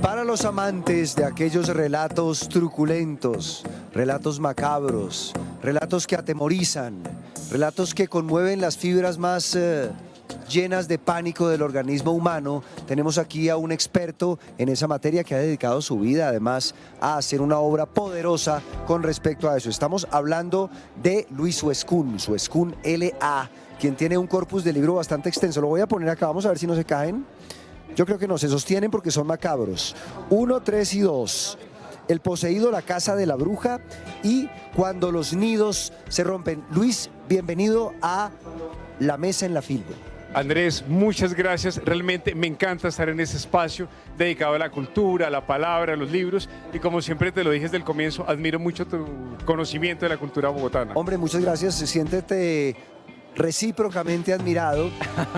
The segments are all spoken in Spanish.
Para los amantes de aquellos relatos truculentos, relatos macabros, relatos que atemorizan, relatos que conmueven las fibras más llenas de pánico del organismo humano, tenemos aquí a un experto en esa materia que ha dedicado su vida además a hacer una obra poderosa con respecto a eso. Estamos hablando de Luis Suescún, Suescún L.A., quien tiene un corpus de libro bastante extenso. Lo voy a poner acá, vamos a ver si no se caen. Yo creo que no, se sostienen porque son macabros. 1, 3 y 2. El poseído, la casa de la bruja y cuando los nidos se rompen. Luis, bienvenido a La Mesa en la Filbo. Andrés, muchas gracias. Realmente me encanta estar en ese espacio dedicado a la cultura, a la palabra, a los libros. Y como siempre te lo dije desde el comienzo, admiro mucho tu conocimiento de la cultura bogotana. Hombre, muchas gracias. Siéntete recíprocamente admirado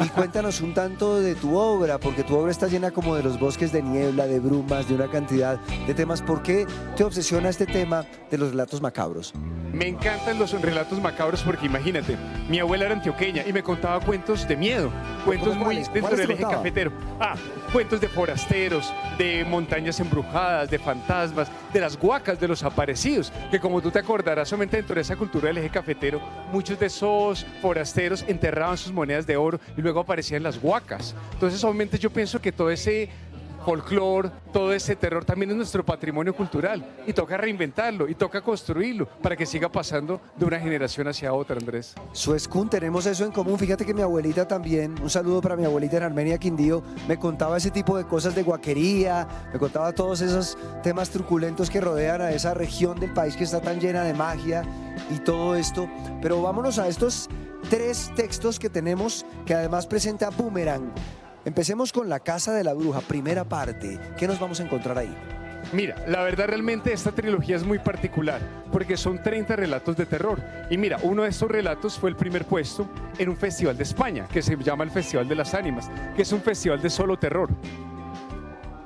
y cuéntanos un tanto de tu obra, porque tu obra está llena como de los bosques de niebla, de brumas, de una cantidad de temas. ¿Por qué te obsesiona este tema de los relatos macabros? Me encantan los relatos macabros porque imagínate, mi abuela era antioqueña y me contaba cuentos de miedo, cuentos muy dentro del eje cafetero. Cuentos de forasteros, de montañas embrujadas, de fantasmas, de las huacas, de los aparecidos, que como tú te acordarás, solamente dentro de esa cultura del eje cafetero, muchos de esos forasteros enterraban sus monedas de oro y luego aparecían las huacas. Entonces, obviamente yo pienso que todo ese folclore, todo ese terror también es nuestro patrimonio cultural y toca reinventarlo y toca construirlo para que siga pasando de una generación hacia otra, Andrés. Suescún, tenemos eso en común. Fíjate que mi abuelita también, un saludo para mi abuelita en Armenia, Quindío, me contaba ese tipo de cosas de guaquería, me contaba todos esos temas truculentos que rodean a esa región del país que está tan llena de magia y todo esto. Pero vámonos a estos 3 textos que tenemos que además presenta Boomerang. Empecemos con La Casa de la Bruja, primera parte. ¿Qué nos vamos a encontrar ahí? Mira, la verdad realmente esta trilogía es muy particular porque son 30 relatos de terror. Y mira, uno de estos relatos fue el primer puesto en un festival de España que se llama el Festival de las Ánimas, que es un festival de solo terror.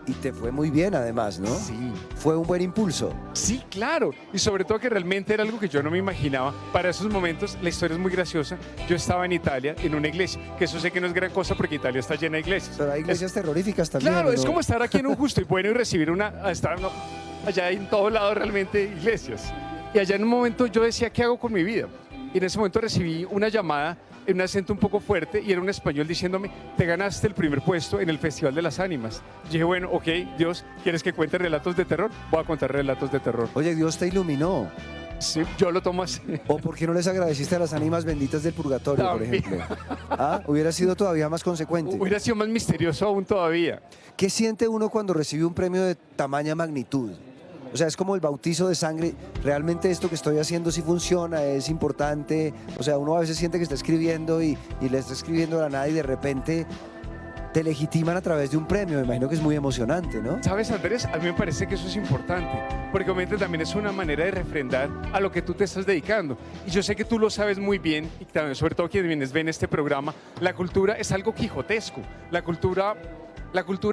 Y te fue muy bien además, ¿no? Sí. Fue un buen impulso. Sí, claro. Y sobre todo que realmente era algo que yo no me imaginaba. Para esos momentos, la historia es muy graciosa. Yo estaba en Italia, en una iglesia, que eso sé que no es gran cosa porque Italia está llena de iglesias. Pero hay iglesias terroríficas también. Claro, ¿no? es como estar aquí en un Justo y Bueno y recibir allá en todos lados realmente iglesias. Y allá en un momento yo decía, ¿qué hago con mi vida? Y en ese momento recibí una llamada en un acento un poco fuerte y era un español diciéndome, te ganaste el primer puesto en el Festival de las Ánimas. Yo dije, bueno, ok, Dios, ¿quieres que cuente relatos de terror? Voy a contar relatos de terror. Oye, Dios te iluminó. Sí, yo lo tomo así. ¿O por qué no les agradeciste a las ánimas benditas del purgatorio, También. por ejemplo? Hubiera sido todavía más consecuente. Hubiera sido más misterioso aún todavía. ¿Qué siente uno cuando recibe un premio de tamaña magnitud? O sea, es como el bautizo de sangre. ¿Realmente esto que estoy haciendo sí funciona? ¿Es importante? O sea, uno a veces siente que está escribiendo y le está escribiendo a la nada y de repente te legitiman a través de un premio. Me imagino que es muy emocionante, ¿no? ¿Sabes, Andrés? A mí me parece que eso es importante, porque obviamente también es una manera de refrendar a lo que tú te estás dedicando. Y yo sé que tú lo sabes muy bien, y también, sobre todo quienes ven este programa, la cultura es algo quijotesco. La cultura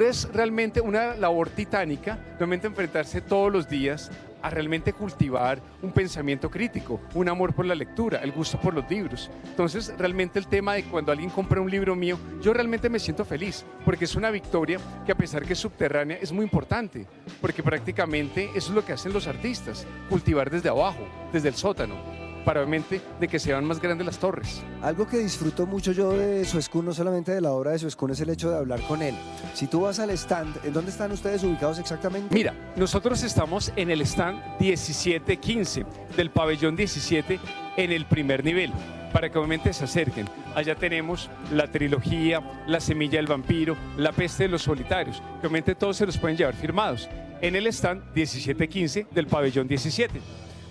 es realmente una labor titánica, realmente enfrentarse todos los días a realmente cultivar un pensamiento crítico, un amor por la lectura, el gusto por los libros. Entonces, realmente el tema de cuando alguien compra un libro mío, yo realmente me siento feliz, porque es una victoria que a pesar que es subterránea, es muy importante, porque prácticamente eso es lo que hacen los artistas, cultivar desde abajo, desde el sótano, para obviamente de que sean más grandes las torres. Algo que disfruto mucho yo de Suescún, no solamente de la obra de Suescún, es el hecho de hablar con él. Si tú vas al stand, ¿en dónde están ustedes ubicados exactamente? Mira, nosotros estamos en el stand 1715 del pabellón 17 en el primer nivel, para que obviamente se acerquen. Allá tenemos la trilogía, La Semilla del Vampiro, La Peste de los Solitarios, que obviamente todos se los pueden llevar firmados en el stand 1715 del pabellón 17.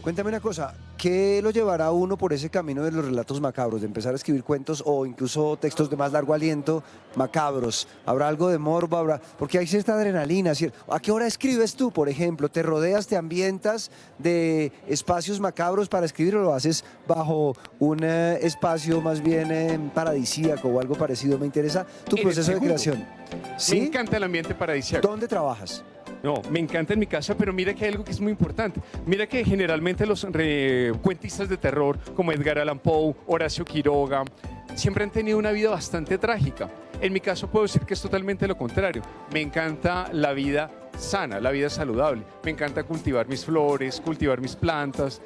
Cuéntame una cosa, ¿qué lo llevará a uno por ese camino de los relatos macabros, de empezar a escribir cuentos o incluso textos de más largo aliento macabros? ¿Habrá algo de morbo? Porque hay cierta adrenalina. ¿A qué hora escribes tú, por ejemplo? ¿Te rodeas, te ambientas de espacios macabros para escribir o lo haces bajo un espacio más bien paradisíaco o algo parecido? Me interesa tu proceso de creación. ¿Sí? Me encanta el ambiente paradisíaco. ¿Dónde trabajas? No, me encanta en mi casa, pero mira que hay algo que es muy importante. Mira que generalmente los cuentistas de terror, como Edgar Allan Poe, Horacio Quiroga, siempre han tenido una vida bastante trágica. En mi caso puedo decir que es totalmente lo contrario. Me encanta la vida sana, la vida saludable. Me encanta cultivar mis flores, cultivar mis plantas,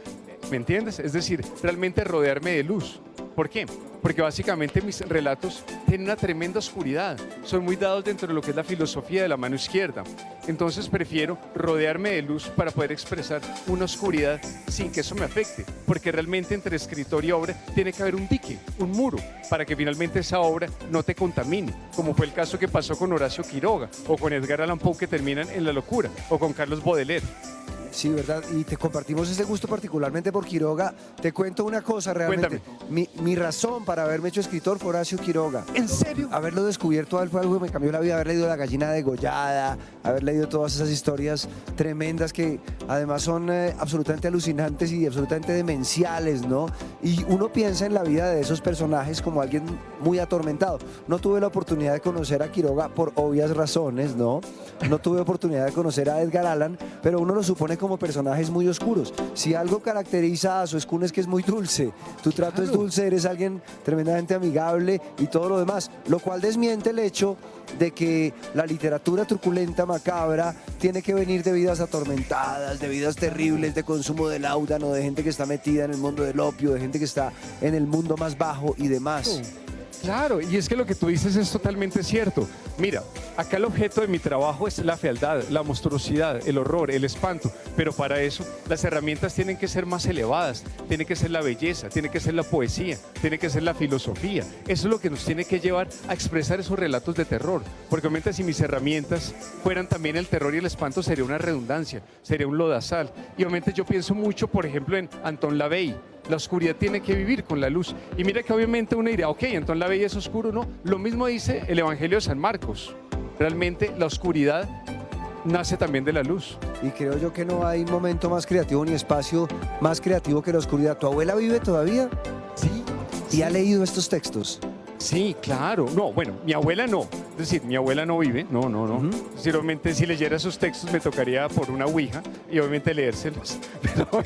¿me entiendes? Es decir, realmente rodearme de luz. ¿Por qué? Porque básicamente mis relatos tienen una tremenda oscuridad, son muy dados dentro de lo que es la filosofía de la mano izquierda. Entonces prefiero rodearme de luz para poder expresar una oscuridad sin que eso me afecte, porque realmente entre escritor y obra tiene que haber un dique, un muro, para que finalmente esa obra no te contamine, como fue el caso que pasó con Horacio Quiroga, o con Edgar Allan Poe, que terminan en la locura, o con Carlos Baudelaire. Sí, ¿verdad? Y te compartimos ese gusto particularmente por Quiroga. Te cuento una cosa realmente. Mi razón para haberme hecho escritor fue Horacio Quiroga. ¿En serio? Haberlo descubierto fue algo que me cambió la vida. Haber leído La gallina degollada, haber leído todas esas historias tremendas que además son absolutamente alucinantes y absolutamente demenciales, ¿no? Y uno piensa en la vida de esos personajes como alguien muy atormentado. No tuve la oportunidad de conocer a Quiroga por obvias razones, ¿no? No tuve oportunidad de conocer a Edgar Allan, pero uno lo supone como personajes muy oscuros. Si algo caracteriza a Soeskun es que es muy dulce, tu trato es dulce, eres alguien tremendamente amigable y todo lo demás, lo cual desmiente el hecho de que la literatura truculenta, macabra, tiene que venir de vidas atormentadas, de vidas terribles, de consumo de láudano, de gente que está metida en el mundo del opio, de gente que está en el mundo más bajo y demás. Claro, y es que lo que tú dices es totalmente cierto. Mira, acá el objeto de mi trabajo es la fealdad, la monstruosidad, el horror, el espanto, pero para eso las herramientas tienen que ser más elevadas, tiene que ser la belleza, tiene que ser la poesía, tiene que ser la filosofía. Eso es lo que nos tiene que llevar a expresar esos relatos de terror, porque obviamente si mis herramientas fueran también el terror y el espanto sería una redundancia, sería un lodazal. Y obviamente yo pienso mucho, por ejemplo, en Anton LaVey. La oscuridad tiene que vivir con la luz. Y mira que obviamente uno dirá, ok, entonces la bella es oscuro, no. Lo mismo dice el Evangelio de San Marcos. Realmente la oscuridad nace también de la luz. Y creo yo que no hay momento más creativo ni espacio más creativo que la oscuridad. ¿Tu abuela vive todavía? Sí. ¿Y ha leído estos textos? Sí, claro. No, bueno, mi abuela no. Es decir, mi abuela no vive. No. Es decir, obviamente si leyera esos textos me tocaría por una ouija y obviamente leérselos.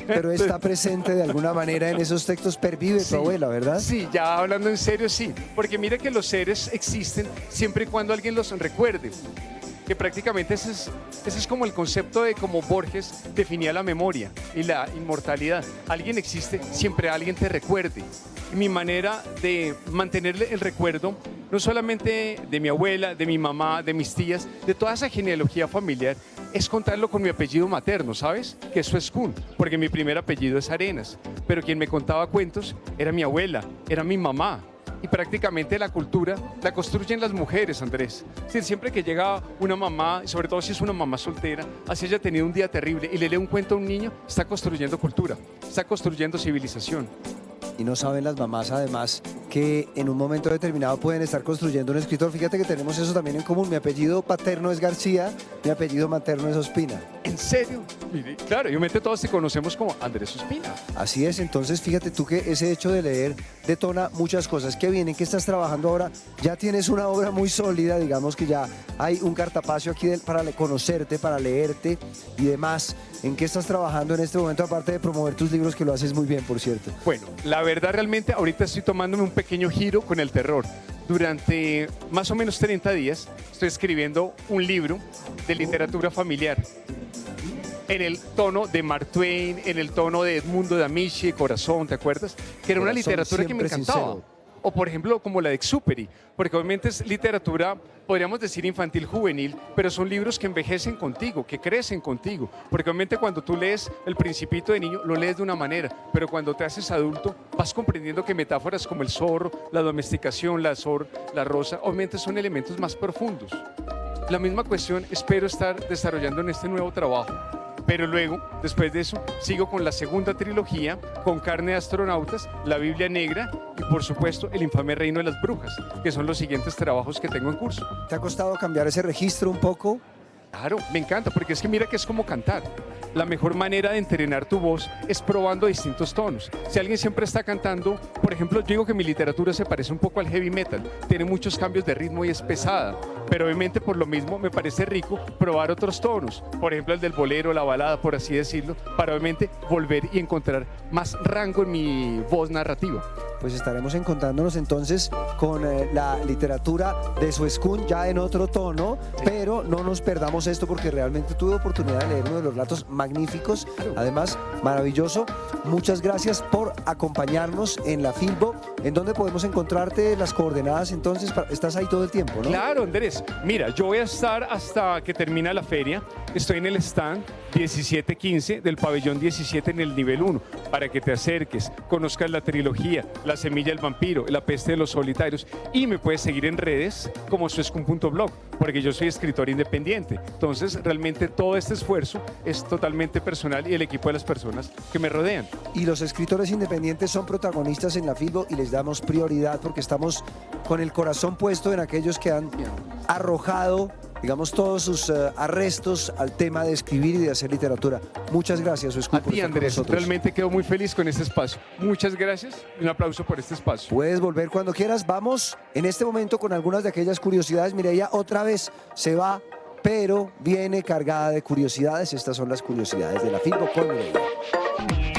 Pero está presente de alguna manera en esos textos, pervive tu abuela, ¿verdad? Sí, ya hablando en serio, sí. Porque mira que los seres existen siempre y cuando alguien los recuerde. Que prácticamente ese es como el concepto de cómo Borges definía la memoria y la inmortalidad. Alguien existe, siempre alguien te recuerde. Y mi manera de mantenerle el recuerdo, no solamente de mi abuela, de mi mamá, de mis tías, de toda esa genealogía familiar, es contarlo con mi apellido materno, ¿sabes? Que es Soeskun, porque mi primer apellido es Arenas. Pero quien me contaba cuentos era mi abuela, era mi mamá. Y prácticamente la cultura la construyen las mujeres, Andrés. Es decir, siempre que llega una mamá, y sobre todo si es una mamá soltera, así haya tenido un día terrible y le lee un cuento a un niño, está construyendo cultura, está construyendo civilización. Y no saben las mamás, además, que en un momento determinado pueden estar construyendo un escritor. Fíjate que tenemos eso también en común. Mi apellido paterno es García, mi apellido materno es Ospina. ¿En serio? Claro, y obviamente todos te conocemos como Andrés Ospina. Así es, entonces fíjate tú que ese hecho de leer detona muchas cosas. Qué bien, ¿en qué estás trabajando ahora? Ya tienes una obra muy sólida, digamos que ya hay un cartapacio aquí para conocerte, para leerte y demás. ¿En qué estás trabajando en este momento, aparte de promover tus libros, que lo haces muy bien, por cierto? Bueno, la verdad realmente ahorita estoy tomándome un pequeño giro con el terror. Durante más o menos 30 días estoy escribiendo un libro de literatura familiar en el tono de Mark Twain, en el tono de Edmundo de Amici, Corazón, ¿te acuerdas? Que era una literatura que me encantaba. Sincero. O por ejemplo como la de Exúperi, porque obviamente es literatura, podríamos decir infantil, juvenil, pero son libros que envejecen contigo, que crecen contigo, porque obviamente cuando tú lees El Principito de niño, lo lees de una manera, pero cuando te haces adulto vas comprendiendo que metáforas como el zorro, la domesticación, la rosa, obviamente son elementos más profundos. La misma cuestión espero estar desarrollando en este nuevo trabajo. Pero luego, después de eso, sigo con la segunda trilogía, con Carne de Astronautas, La Biblia Negra y, por supuesto, El Infame Reino de las Brujas, que son los siguientes trabajos que tengo en curso. ¿Te ha costado cambiar ese registro un poco? Claro, me encanta, porque es que mira que es como cantar. La mejor manera de entrenar tu voz es probando distintos tonos. Si alguien siempre está cantando, por ejemplo, yo digo que mi literatura se parece un poco al heavy metal, tiene muchos cambios de ritmo y es pesada, pero obviamente por lo mismo me parece rico probar otros tonos, por ejemplo el del bolero, la balada, por así decirlo, para obviamente volver y encontrar más rango en mi voz narrativa. pues estaremos encontrándonos entonces con la literatura de Suescún ya en otro tono, pero no nos perdamos esto porque realmente tuve oportunidad de leer uno de los relatos magníficos, además maravilloso. Muchas gracias por acompañarnos en la Filbo. ¿En dónde podemos encontrarte? Las coordenadas entonces, estás ahí todo el tiempo, ¿no? Claro, Andrés. Mira, yo voy a estar hasta que termina la feria. Estoy en el stand 1715 del pabellón 17 en el nivel 1, para que te acerques, conozcas la trilogía, La semilla del vampiro, La peste de los solitarios, y me puedes seguir en redes como suescun.blog, porque yo soy escritor independiente. Entonces, realmente todo este esfuerzo es totalmente personal y el equipo de las personas que me rodean. Y los escritores independientes son protagonistas en la Filbo y les damos prioridad porque estamos con el corazón puesto en aquellos que han arrojado, digamos, todos sus arrestos al tema de escribir y de hacer literatura. Muchas gracias, Suescún, A ti, Andrés, realmente quedo muy feliz con este espacio. Muchas gracias y un aplauso por este espacio. Puedes volver cuando quieras. Vamos en este momento con algunas de aquellas curiosidades. Mireia otra vez se va, pero viene cargada de curiosidades. Estas son las curiosidades de la Filbo con Mireia.